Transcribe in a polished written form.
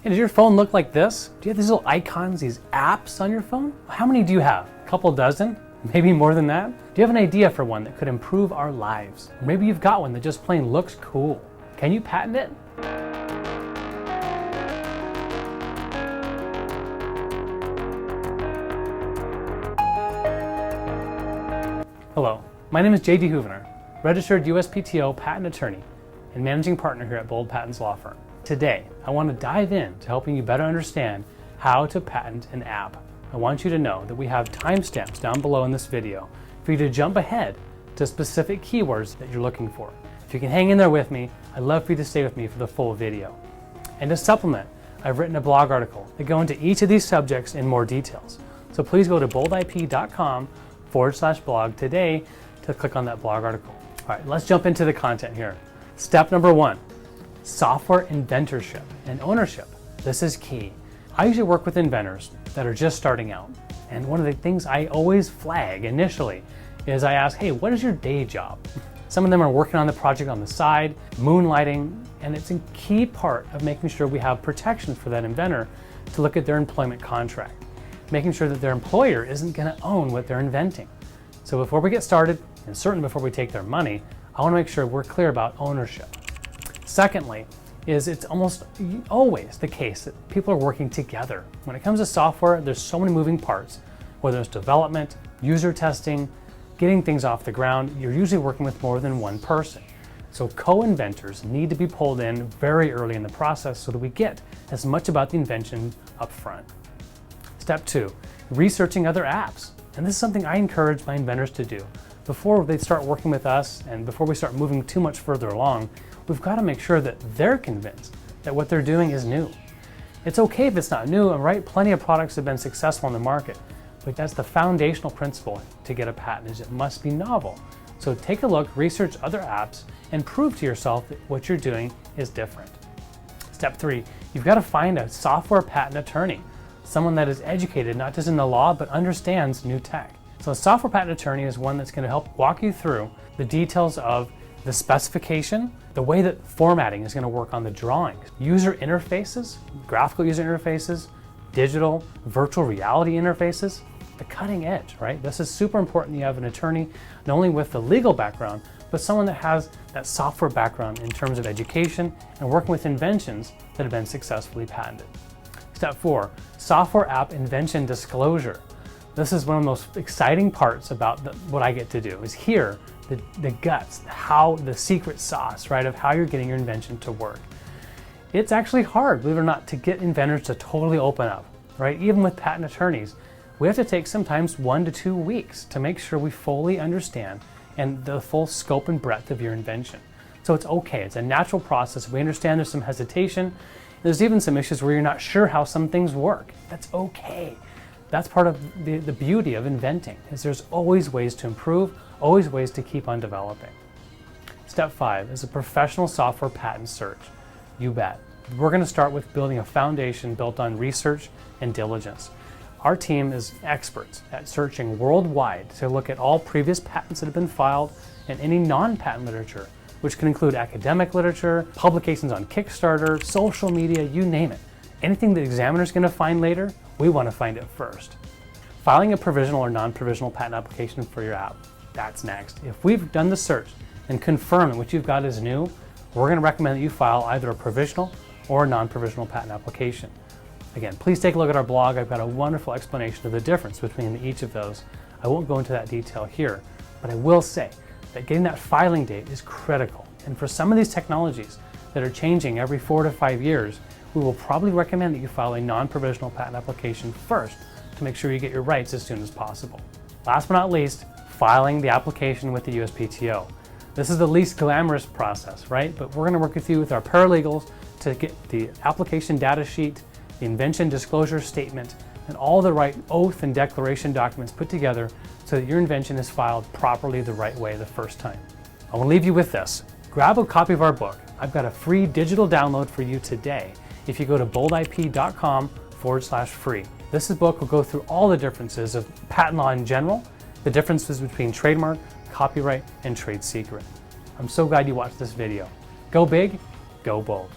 Hey, does your phone look like this? Do you have these little icons, these apps on your phone? How many do you have? A couple dozen? Maybe more than that? Do you have an idea for one that could improve our lives? Or maybe you've got one that just plain looks cool. Can you patent it? Hello, my name is J.D. Houvener, registered USPTO patent attorney and managing partner here at Bold Patents Law Firm. Today, I want to dive into helping you better understand how to patent an app. I want you to know that we have timestamps down below in this video for you to jump ahead to specific keywords that you're looking for. If you can hang in there with me, I'd love for you to stay with me for the full video. And to supplement, I've written a blog article that go into each of these subjects in more details. So please go to boldip.com/blog today to click on that blog article. All right, let's jump into the content here. Step number 1, software inventorship and ownership. This is key. I usually work with inventors that are just starting out. And one of the things I always flag initially is I ask, hey, what is your day job? Some of them are working on the project on the side, moonlighting, and it's a key part of making sure we have protection for that inventor to look at their employment contract, making sure that their employer isn't going to own what they're inventing. So before we get started, and certainly before we take their money, I want to make sure we're clear about ownership. Secondly, it's almost always the case that people are working together. When it comes to software, there's so many moving parts, whether it's development, user testing, getting things off the ground, you're usually working with more than one person. So co-inventors need to be pulled in very early in the process so that we get as much about the invention up front. Step 2, researching other apps. And this is something I encourage my inventors to do. Before they start working with us and before we start moving too much further along, we've got to make sure that they're convinced that what they're doing is new. It's okay if it's not new, and right, plenty of products have been successful in the market, but that's the foundational principle to get a patent, is it must be novel. So take a look, research other apps, and prove to yourself that what you're doing is different. Step 3, you've got to find a software patent attorney, someone that is educated not just in the law, but understands new tech. So a software patent attorney is one that's going to help walk you through the details of the specification, the way that formatting is going to work on the drawings, user interfaces, graphical user interfaces, digital, virtual reality interfaces, the cutting edge, right? This is super important. You have an attorney not only with the legal background, but someone that has that software background in terms of education and working with inventions that have been successfully patented. Step 4, software app invention disclosure. This is one of the most exciting parts about what I get to do, is hear the guts, the secret sauce, right, of how you're getting your invention to work. It's actually hard, believe it or not, to get inventors to totally open up, right? Even with patent attorneys, we have to take sometimes 1 to 2 weeks to make sure we fully understand and the full scope and breadth of your invention. So it's okay, it's a natural process. We understand there's some hesitation. There's even some issues where you're not sure how some things work. That's okay. That's part of the beauty of inventing, is there's always ways to improve, always ways to keep on developing. Step 5 is a professional software patent search. You bet. We're going to start with building a foundation built on research and diligence. Our team is experts at searching worldwide to look at all previous patents that have been filed and any non-patent literature, which can include academic literature, publications on Kickstarter, social media, you name it. Anything the examiner's going to find later, we want to find it first. Filing a provisional or non-provisional patent application for your app, that's next. If we've done the search and confirmed that what you've got is new, we're going to recommend that you file either a provisional or a non-provisional patent application. Again, please take a look at our blog. I've got a wonderful explanation of the difference between each of those. I won't go into that detail here, but I will say that getting that filing date is critical. And for some of these technologies that are changing every 4 to 5 years, we will probably recommend that you file a non-provisional patent application first to make sure you get your rights as soon as possible. Last but not least, filing the application with the USPTO. This is the least glamorous process, right? But we're going to work with you with our paralegals to get the application data sheet, the invention disclosure statement, and all the right oath and declaration documents put together so that your invention is filed properly the right way the first time. I want to leave you with this. Grab a copy of our book. I've got a free digital download for you today if you go to boldip.com/free. This book will go through all the differences of patent law in general, the differences between trademark, copyright, and trade secret. I'm so glad you watched this video. Go big, go bold.